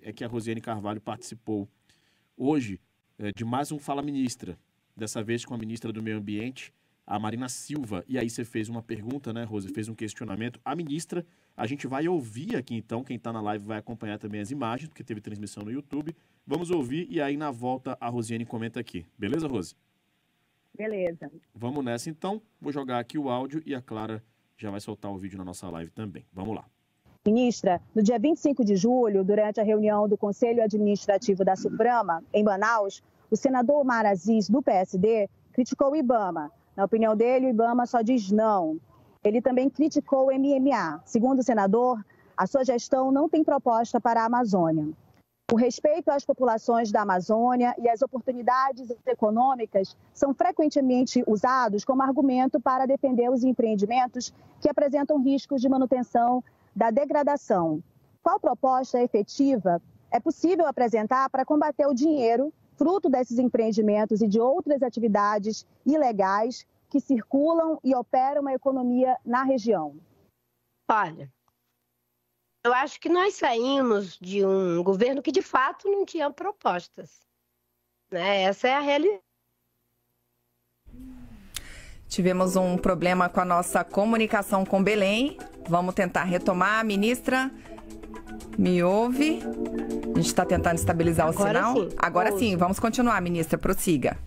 é que a Rosiane Carvalho participou hoje de mais um Fala Ministra, dessa vez com a ministra do Meio Ambiente, a Marina Silva. E aí você fez uma pergunta, né, Rose? Fez um questionamento. A ministra, a gente vai ouvir aqui então, quem está na live vai acompanhar também as imagens, porque teve transmissão no YouTube. Vamos ouvir e aí na volta a Rosiane comenta aqui. Beleza, Rose? Beleza. Vamos nessa então. Vou jogar aqui o áudio e a Clara já vai soltar o vídeo na nossa live também. Vamos lá. Ministra, no dia 25 de julho, durante a reunião do Conselho Administrativo da SUPRAMA, em Manaus, o senador Omar Aziz, do PSD, criticou o IBAMA. Na opinião dele, o IBAMA só diz não. Ele também criticou o MMA. Segundo o senador, a sua gestão não tem proposta para a Amazônia. O respeito às populações da Amazônia e as oportunidades econômicas são frequentemente usados como argumento para defender os empreendimentos que apresentam riscos de manutenção da degradação. Qual proposta efetiva é possível apresentar para combater o dinheiro, fruto desses empreendimentos e de outras atividades ilegais que circulam e operam a economia na região? Olha, eu acho que nós saímos de um governo que, de fato, não tinha propostas, né? Essa é a realidade. Tivemos um problema com a nossa comunicação com Belém. Vamos tentar retomar. Ministra, me ouve? A gente está tentando estabilizar o sinal. Sim. Agora sim, vamos continuar, ministra. Prossiga.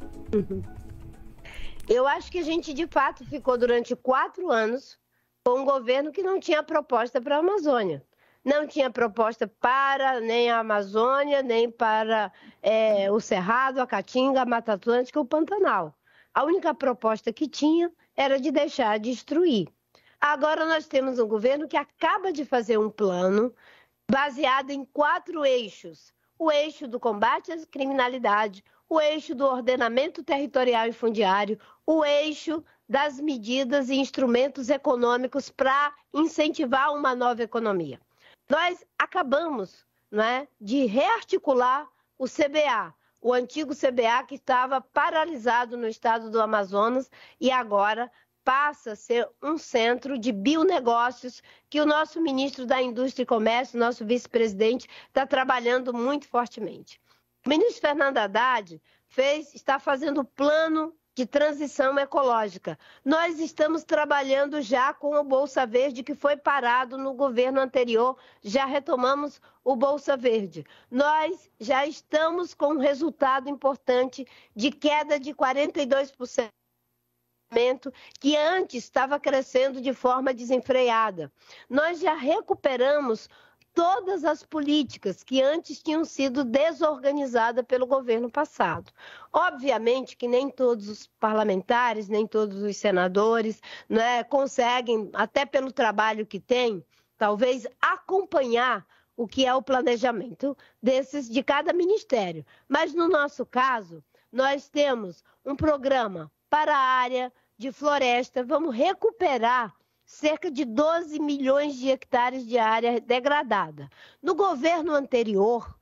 Eu acho que a gente, de fato, ficou durante 4 anos com um governo que não tinha proposta para a Amazônia. Não tinha proposta para nem a Amazônia, nem para o Cerrado, a Caatinga, a Mata Atlântica, o Pantanal. A única proposta que tinha era de deixar destruir. Agora nós temos um governo que acaba de fazer um plano baseado em 4 eixos. O eixo do combate à criminalidade, o eixo do ordenamento territorial e fundiário, o eixo das medidas e instrumentos econômicos para incentivar uma nova economia. Nós acabamos, né, de rearticular o CBA, o antigo CBA que estava paralisado no estado do Amazonas e agora passa a ser um centro de bionegócios que o nosso ministro da Indústria e Comércio, nosso vice-presidente, está trabalhando muito fortemente. O ministro Fernando Haddad está fazendo o plano de transição ecológica. Nós estamos trabalhando já com o Bolsa Verde, que foi parado no governo anterior, já retomamos o Bolsa Verde. Nós já estamos com um resultado importante de queda de 42%, que antes estava crescendo de forma desenfreada. Nós já recuperamos todas as políticas que antes tinham sido desorganizadas pelo governo passado. Obviamente que nem todos os parlamentares, nem todos os senadores, né, conseguem, até pelo trabalho que têm, talvez acompanhar o que é o planejamento de cada ministério. Mas no nosso caso, nós temos um programa para a área de floresta, vamos recuperar cerca de 12 milhões de hectares de área degradada. No governo anterior,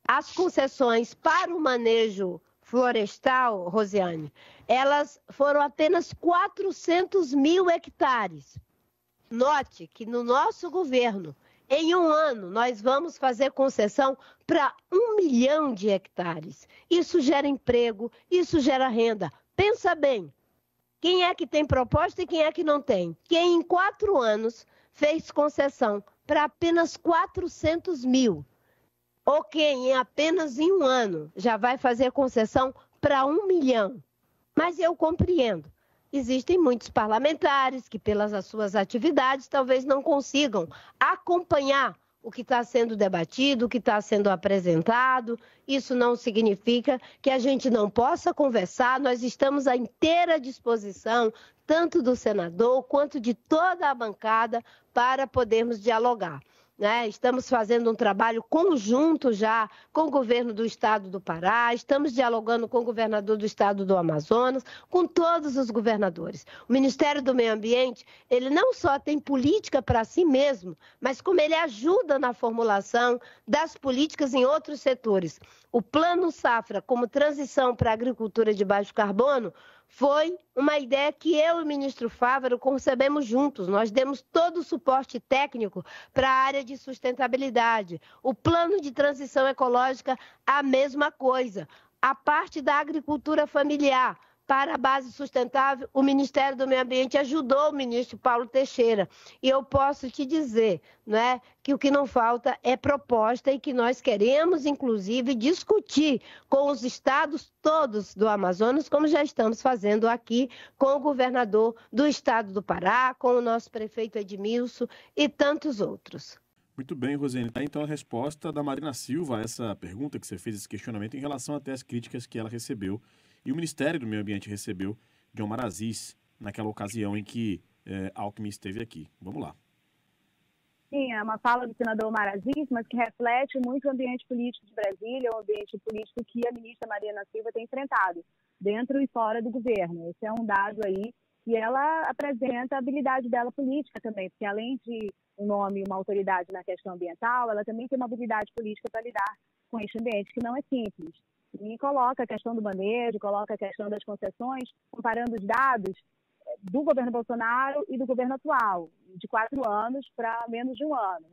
as concessões para o manejo florestal, Rosiane, elas foram apenas 400 mil hectares. Note que no nosso governo, em um ano, nós vamos fazer concessão para 1 milhão de hectares. Isso gera emprego, isso gera renda. Pensa bem. Quem é que tem proposta e quem é que não tem? Quem em 4 anos fez concessão para apenas 400 mil? Ou quem em apenas em um ano já vai fazer concessão para 1 milhão? Mas eu compreendo. Existem muitos parlamentares que, pelas suas atividades, talvez não consigam acompanhar o que está sendo debatido, o que está sendo apresentado. Isso não significa que a gente não possa conversar. Nós estamos à inteira disposição, tanto do senador quanto de toda a bancada, para podermos dialogar. né? Estamos fazendo um trabalho conjunto já com o governo do estado do Pará, estamos dialogando com o governador do estado do Amazonas, com todos os governadores. O Ministério do Meio Ambiente, ele não só tem política para si mesmo, mas como ele ajuda na formulação das políticas em outros setores. O Plano Safra, como transição para a agricultura de baixo carbono, foi uma ideia que eu e o ministro Fávaro concebemos juntos. Nós demos todo o suporte técnico para a área de sustentabilidade. O plano de transição ecológica, a mesma coisa. A parte da agricultura familiar, para a base sustentável, o Ministério do Meio Ambiente ajudou o ministro Paulo Teixeira. E eu posso te dizer, né, que o que não falta é proposta e que nós queremos, inclusive, discutir com os estados todos do Amazonas, como já estamos fazendo aqui com o governador do estado do Pará, com o nosso prefeito Edmilson e tantos outros. Muito bem, Rosiane. Tá, então, a resposta da Marina Silva a essa pergunta que você fez, esse questionamento, em relação até às críticas que ela recebeu e o Ministério do Meio Ambiente recebeu de Omar Aziz naquela ocasião em que Alckmin esteve aqui. Vamos lá. Sim, é uma fala do senador Omar Aziz, mas que reflete muito o ambiente político de Brasília, o ambiente político que a ministra Marina Silva tem enfrentado, dentro e fora do governo. Esse é um dado aí, e ela apresenta a habilidade dela política também, porque além de um nome e uma autoridade na questão ambiental, ela também tem uma habilidade política para lidar com este ambiente, que não é simples. E coloca a questão do manejo, coloca a questão das concessões, comparando os dados do governo Bolsonaro e do governo atual, de 4 anos para menos de 1 ano.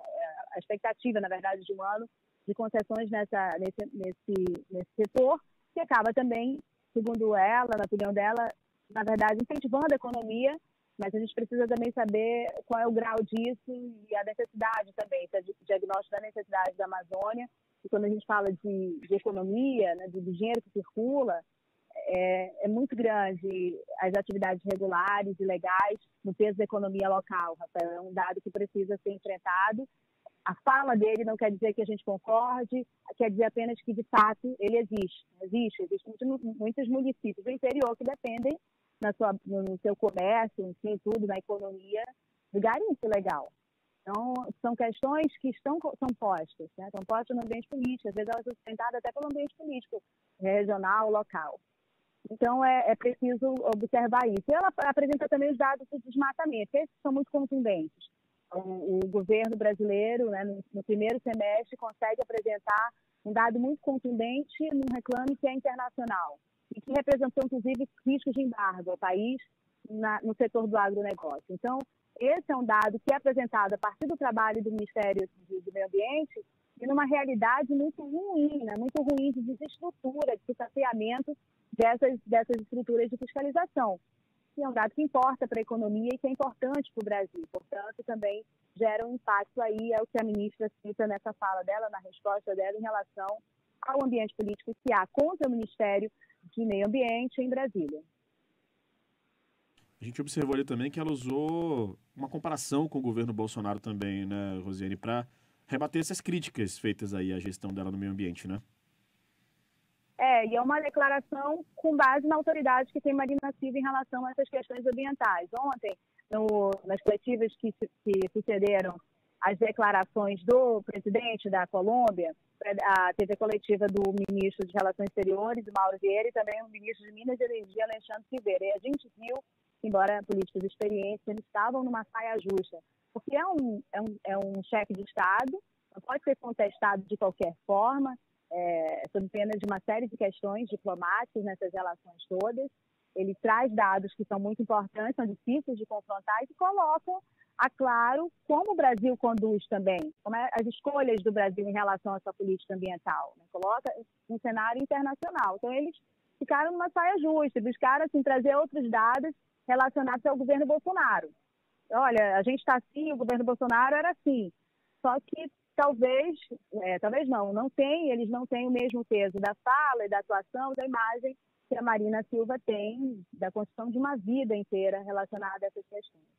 A expectativa, na verdade, de 1 ano de concessões nesse setor, que acaba também, segundo ela, na opinião dela, na verdade, incentivando a economia, mas a gente precisa também saber qual é o grau disso e a necessidade também, o diagnóstico da necessidade da Amazônia. E quando a gente fala de economia, né, do dinheiro que circula, é muito grande as atividades regulares e legais no peso da economia local, Rafael. É um dado que precisa ser enfrentado. A fala dele não quer dizer que a gente concorde, quer dizer apenas que, de fato, ele existe. Existem muitos municípios do interior que dependem no seu comércio, enfim, tudo, na economia, do garimpo legal. Então, são questões que são postas, né? Estão postas no ambiente político, às vezes elas são sustentadas até pelo ambiente político regional, local. Então, é preciso observar isso. E ela apresenta também os dados do desmatamento, esses são muito contundentes. O governo brasileiro, né, no primeiro semestre, consegue apresentar um dado muito contundente num reclame que é internacional e que representou, inclusive, riscos de embargo ao país no setor do agronegócio. Então, esse é um dado que é apresentado a partir do trabalho do Ministério do Meio Ambiente e numa realidade muito ruim, né? Muito ruim de desestrutura, de sucateamento dessas estruturas de fiscalização. E é um dado que importa para a economia e que é importante para o Brasil. Portanto, também gera um impacto aí, é o que a ministra cita nessa fala dela, na resposta dela, em relação ao ambiente político que há contra o Ministério de Meio Ambiente em Brasília. A gente observou ali também que ela usou uma comparação com o governo Bolsonaro também, né, Rosiane, para rebater essas críticas feitas aí à gestão dela no meio ambiente, né? E é uma declaração com base na autoridade que tem Marina Silva em relação a essas questões ambientais. Ontem, nas coletivas que sucederam as declarações do presidente da Colômbia, a TV coletiva do ministro de Relações Exteriores, Mauro Vieira, e também o ministro de Minas e Energia, Alexandre Silveira. E a gente viu, embora políticos experientes, eles estavam numa saia justa, porque é um chefe de Estado, não pode ser contestado de qualquer forma, sob pena de uma série de questões diplomáticas nessas relações todas. Ele traz dados que são muito importantes, são difíceis de confrontar e que colocam a claro como o Brasil conduz também, como as escolhas do Brasil em relação à sua política ambiental, né? Coloca um cenário internacional. Então, eles ficaram numa saia justa, buscaram assim, trazer outros dados relacionados ao governo Bolsonaro. Olha, a gente está assim, o governo Bolsonaro era assim. Só que talvez eles não têm o mesmo peso da fala e da atuação, da imagem que a Marina Silva tem da construção de uma vida inteira relacionada a essas questões.